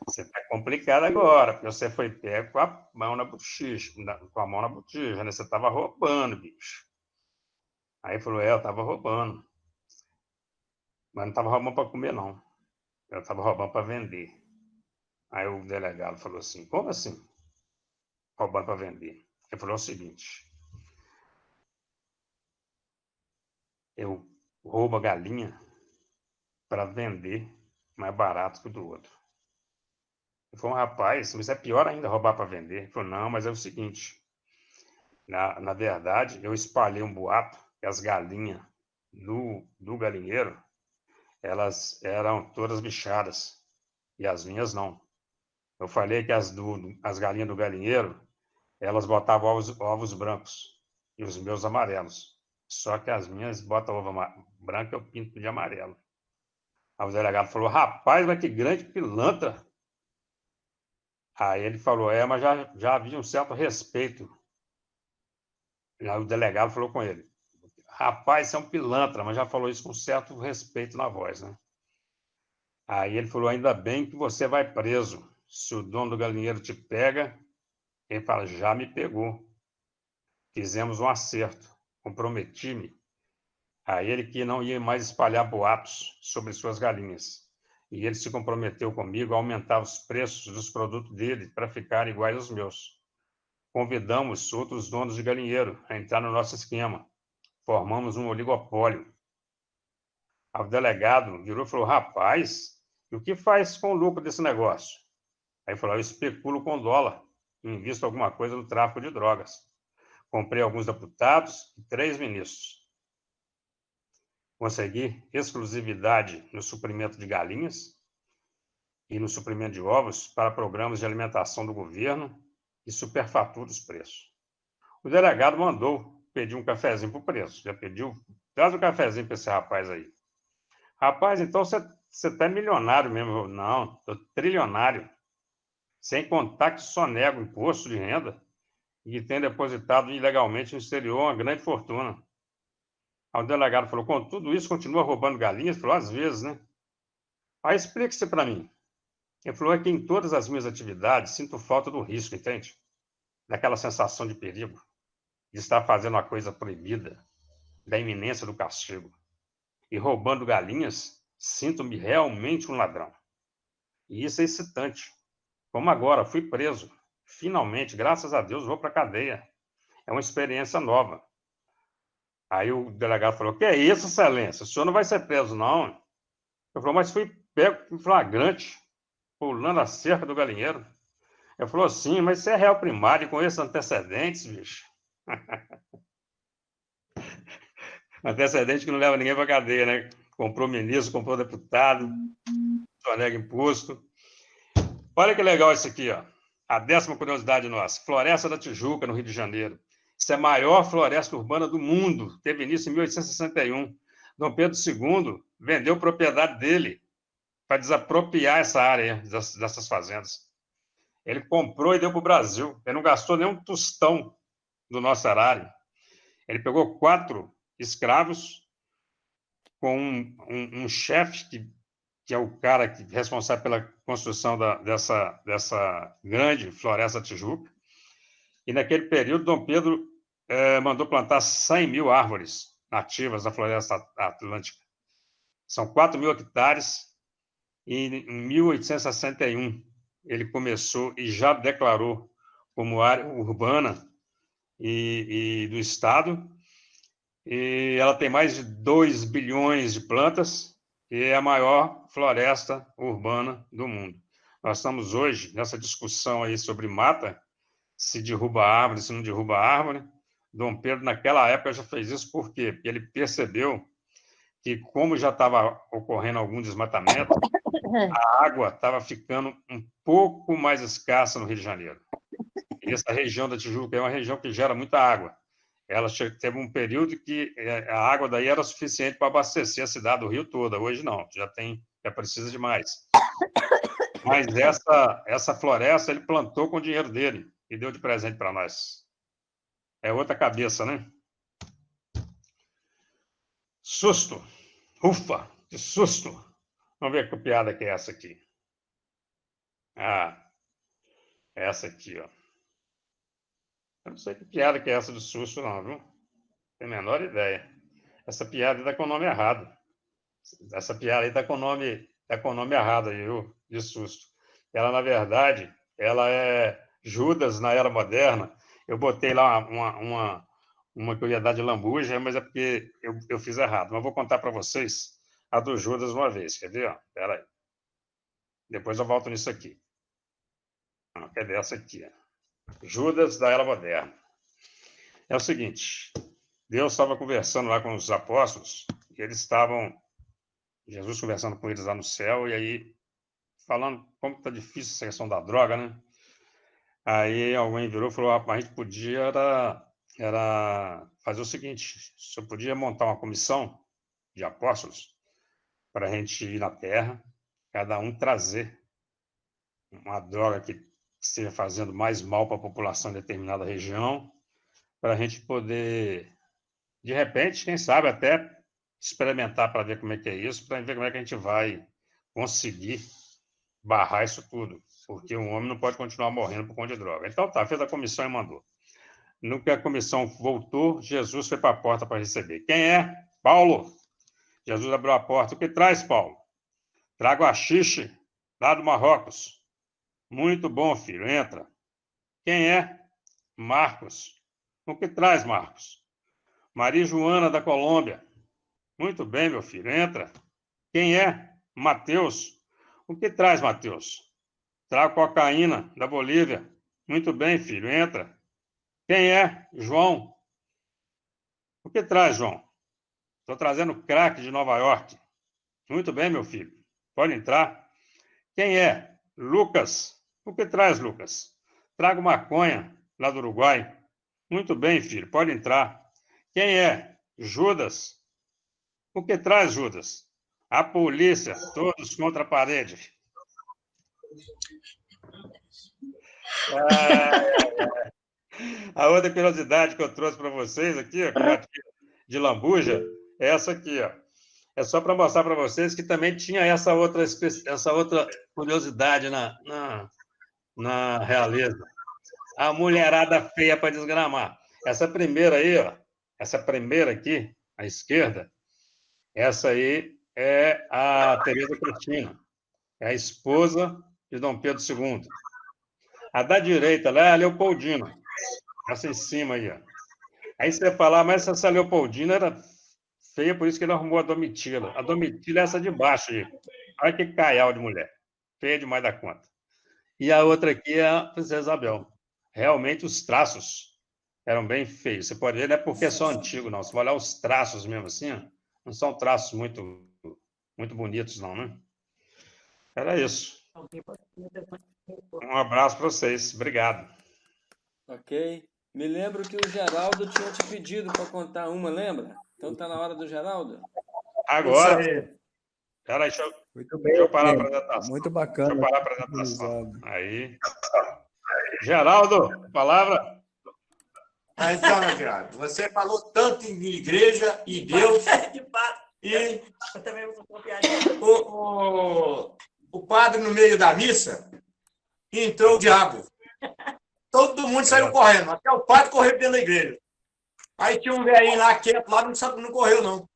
você tá complicado agora, porque você foi pego com a mão na bochecha, com a mão na bochecha, né? Você estava roubando, bicho. Aí falou, eu estava roubando. Mas não estava roubando para comer, não. Eu estava roubando para vender. Aí o delegado falou assim, como assim? Roubando para vender. Ele falou o seguinte, eu roubo a galinha para vender mais barato que o do outro. Ele falou, rapaz, mas é pior ainda roubar para vender. Ele falou, não, mas é o seguinte, na verdade, eu espalhei um boato que as galinhas do galinheiro, elas eram todas bichadas, e as minhas não. Eu falei que as galinhas do galinheiro, elas botavam ovos brancos, e os meus amarelos. Só que as minhas botam ovo branco, eu pinto de amarelo. Aí o delegado falou, rapaz, mas que grande pilantra. Aí ele falou, mas já havia um certo respeito. Aí o delegado falou com ele, rapaz, você é um pilantra, mas já falou isso com certo respeito na voz, né? Aí ele falou, ainda bem que você vai preso. Se o dono do galinheiro te pega, ele fala, já me pegou. Fizemos um acerto, comprometi-me a ele que não ia mais espalhar boatos sobre suas galinhas. E ele se comprometeu comigo a aumentar os preços dos produtos dele para ficar iguais aos meus. Convidamos outros donos de galinheiro a entrar no nosso esquema. Formamos um oligopólio. O delegado virou e falou, rapaz, e o que faz com o lucro desse negócio? Aí falou, eu especulo com dólar, invisto alguma coisa no tráfico de drogas. Comprei alguns deputados e 3 ministros. Consegui exclusividade no suprimento de galinhas e no suprimento de ovos para programas de alimentação do governo e superfatura os preços. O delegado mandou pedir um cafezinho para o preço. Já pediu? Traz um cafezinho para esse rapaz aí. Rapaz, então você está milionário mesmo. Não, estou trilionário. Sem contar que só nego imposto de renda e tem depositado ilegalmente no exterior uma grande fortuna. Aí o delegado falou, com tudo isso, continua roubando galinhas? Ele falou, às vezes, né? Aí explique-se para mim. Ele falou, é que em todas as minhas atividades sinto falta do risco, entende? Daquela sensação de perigo, de estar fazendo uma coisa proibida, da iminência do castigo. E roubando galinhas Sinto-me realmente um ladrão. E isso é excitante. Como agora, fui preso. Finalmente, graças a Deus, vou para a cadeia. É uma experiência nova. Aí o delegado falou, que é isso, excelência? O senhor não vai ser preso, não. Eu falei, mas fui pego em flagrante, pulando a cerca do galinheiro. Ele falou, sim, mas você é réu primário com esses antecedentes, bicho. Antecedente que não leva ninguém para cadeia, né? Comprou ministro, comprou deputado, sonega imposto. Olha que legal isso aqui, ó. A 10ª curiosidade nossa. Floresta da Tijuca, no Rio de Janeiro. Isso é a maior floresta urbana do mundo. Teve início em 1861. Dom Pedro II vendeu propriedade dele para desapropriar essa área dessas fazendas. Ele comprou e deu para o Brasil. Ele não gastou nem um tostão do nosso erário. Ele pegou 4 escravos com um chefe que é o cara responsável pela construção dessa grande floresta Tijuca. E naquele período, Dom Pedro mandou plantar 100 mil árvores nativas da floresta atlântica. São 4 mil hectares. E em 1861, ele começou e já declarou como área urbana e do Estado. E ela tem mais de 2 bilhões de plantas e é a maior floresta urbana do mundo. Nós estamos hoje nessa discussão aí sobre mata, se derruba árvore, se não derruba árvore. Dom Pedro, naquela época, já fez isso. Por quê? Porque ele percebeu que, como já estava ocorrendo algum desmatamento, a água estava ficando um pouco mais escassa no Rio de Janeiro. E essa região da Tijuca é uma região que gera muita água. Ela teve um período que a água daí era suficiente para abastecer a cidade do Rio toda. Hoje não, já precisa de mais. Mas essa floresta ele plantou com o dinheiro dele e deu de presente para nós. É outra cabeça, né? Susto. Ufa, que susto. Vamos ver que piada que é essa aqui. Ah, essa aqui, ó. Eu não sei que piada que é essa de susto, não, viu? Não tenho a menor ideia. Essa piada está com o nome errado. Essa piada aí está com o nome errado aí, viu? De susto. Ela, na verdade, ela é Judas na Era Moderna. Eu botei lá uma que eu ia dar de lambuja, mas é porque eu fiz errado. Mas eu vou contar para vocês a do Judas uma vez. Quer ver? Espera aí. Depois eu volto nisso aqui. Cadê essa aqui? Judas da Era Moderna. É o seguinte, Deus estava conversando lá com os apóstolos, e eles estavam, Jesus conversando com eles lá no céu, e aí falando como está difícil essa questão da droga, né? Aí alguém virou e falou, a gente podia era fazer o seguinte, você podia montar uma comissão de apóstolos para a gente ir na Terra, cada um trazer uma droga que esteja fazendo mais mal para a população em determinada região, para a gente poder, de repente, quem sabe, até experimentar para ver como é que é isso, para ver como é que a gente vai conseguir barrar isso tudo, porque um homem não pode continuar morrendo por conta de droga. Então tá, fez a comissão e mandou. No que a comissão voltou, Jesus foi para a porta para receber. Quem é? Paulo. Jesus abriu a porta. O que traz, Paulo? Trago haxixe lá do Marrocos. Muito bom, filho, entra. Quem é? Marcos. O que traz, Marcos? Maria Joana, da Colômbia. Muito bem, meu filho, entra. Quem é? Mateus. O que traz, Mateus? Trago cocaína, da Bolívia. Muito bem, filho, entra. Quem é? João. O que traz, João? Estou trazendo crack de Nova York. Muito bem, meu filho, pode entrar. Quem é? Lucas. O que traz, Lucas? Trago maconha, lá do Uruguai. Muito bem, filho, pode entrar. Quem é? Judas. O que traz, Judas? A polícia, todos contra a parede. A outra curiosidade que eu trouxe para vocês aqui, ó, de lambuja, é essa aqui, ó. É só para mostrar para vocês que também tinha essa outra curiosidade na realeza. A mulherada feia para desgramar. Essa primeira aí, ó, essa primeira aqui, à esquerda, essa aí é a Tereza Cristina, é a esposa de Dom Pedro II. A da direita lá é a Leopoldina, essa em cima aí, ó. Aí você vai falar, mas essa Leopoldina era feia, por isso que ele arrumou a Domitila. A Domitila é essa de baixo aí. Olha que caial de mulher. Feia demais da conta. E a outra aqui é a Princesa Isabel. Realmente os traços eram bem feios. Você pode ver, não é porque é só antigo, não. Você vai olhar os traços mesmo assim, ó, não são traços muito bonitos, não, né? Era isso. Um abraço para vocês. Obrigado. Ok. Me lembro que o Geraldo tinha te pedido para contar uma, lembra? Então tá na hora do Geraldo? Agora. Peraí, Muito deixa eu bem. parar a apresentação. Muito bacana. Deixa eu parar a apresentação. Aí. Geraldo, palavra. Então, meu filho, você falou tanto em igreja e Deus. E o padre, no meio da missa, entrou o diabo. Todo mundo saiu correndo, até o padre correu dentro da igreja. Aí tinha um velhinho lá, quieto, lá, não correu, não.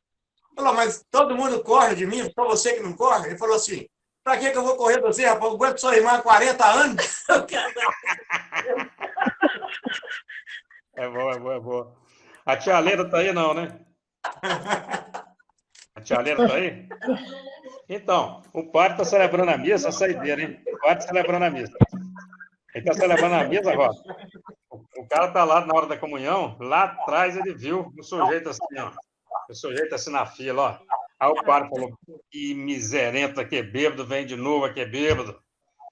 Falou, mas todo mundo corre de mim, só você que não corre? Ele falou assim, pra que eu vou correr de você, rapaz? Eu aguento sua irmã há 40 anos. É boa. A tia Leda tá aí, não, né? A tia Leda tá aí? Então, o padre está celebrando a missa, a saideira, hein? O padre celebrando a missa. Ele está celebrando a missa agora. O cara está lá na hora da comunhão, lá atrás ele viu o sujeito assim, ó. O sujeito assim na fila, ó. Aí o padre falou, que miserento, aqui é bêbado, vem de novo, aqui é bêbado.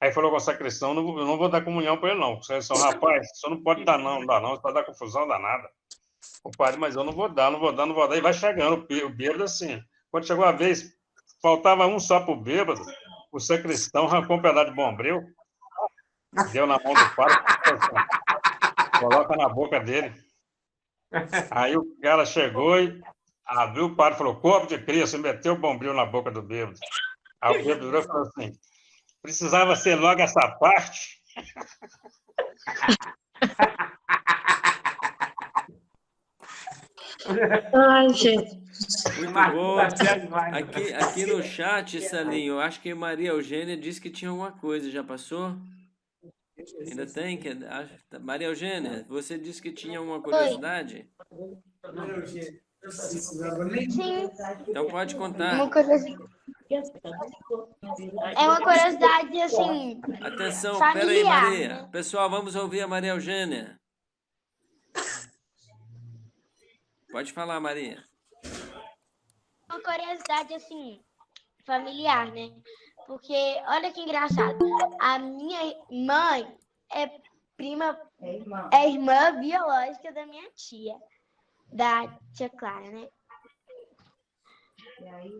Aí falou com o sacristão, não vou dar comunhão para ele, não. O sacristão, rapaz, você não pode dar, não dá, não. Você vai dar confusão danada. O padre, mas eu não vou dar. E vai chegando o bêbado assim. Quando chegou a vez, faltava um só para o bêbado, o sacristão arrancou um pedaço de bombril, deu na mão do padre, coloca na boca dele. Aí o cara chegou e abriu o padre e falou, corpo de Cristo, e meteu o bombril na boca do bêbado. Aí o bêbado virou e falou assim, precisava ser logo essa parte? Ai, gente. Muito bom. Aqui no chat, Salinho, eu acho que Maria Eugênia disse que tinha alguma coisa. Já passou? Ainda tem? Maria Eugênia, você disse que tinha uma curiosidade? Sim. Então pode contar. É uma curiosidade, assim, Atenção, familiar, peraí, Maria. né? Pessoal, vamos ouvir a Maria Eugênia. Pode falar, Maria. Uma curiosidade, assim, familiar, né? Porque, olha que engraçado, a minha mãe é irmã biológica da minha tia, da tia Clara, né?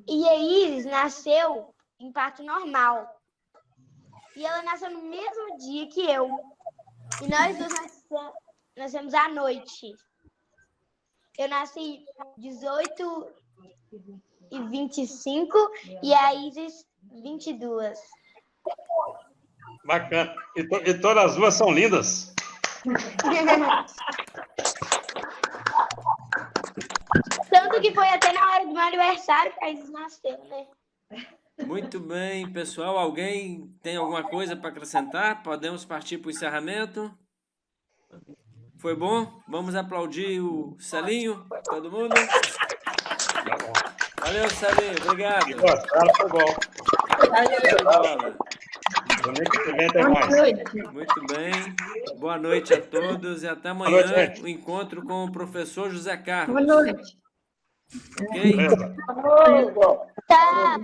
E a Isis nasceu em parto normal. E ela nasceu no mesmo dia que eu. E nós duas nascemos à noite. Eu nasci 18h25 e a Isis 22. Bacana. E todas as duas são lindas. Tanto que foi até na hora do meu aniversário que a Isis nasceu, né? Muito bem, pessoal. Alguém tem alguma coisa para acrescentar? Podemos partir para o encerramento? Foi bom? Vamos aplaudir o Salinho? Todo mundo? Valeu, Salinho. Obrigado. Foi bom. Muito bem. Boa noite a todos e até amanhã o encontro com o professor José Carlos. Boa noite. Ok? Tá.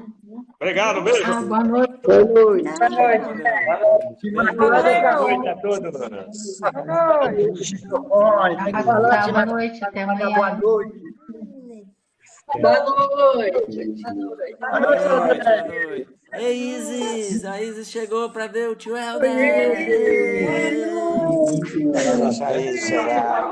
Obrigado, beijo. Boa noite. Boa noite. Boa noite. Boa noite a todos. Boa noite. Até amanhã. Boa noite. Boa noite. Boa noite. Boa noite. Ei, Isis! A Isis chegou para ver o tio Helder! Nossa, Isis, será?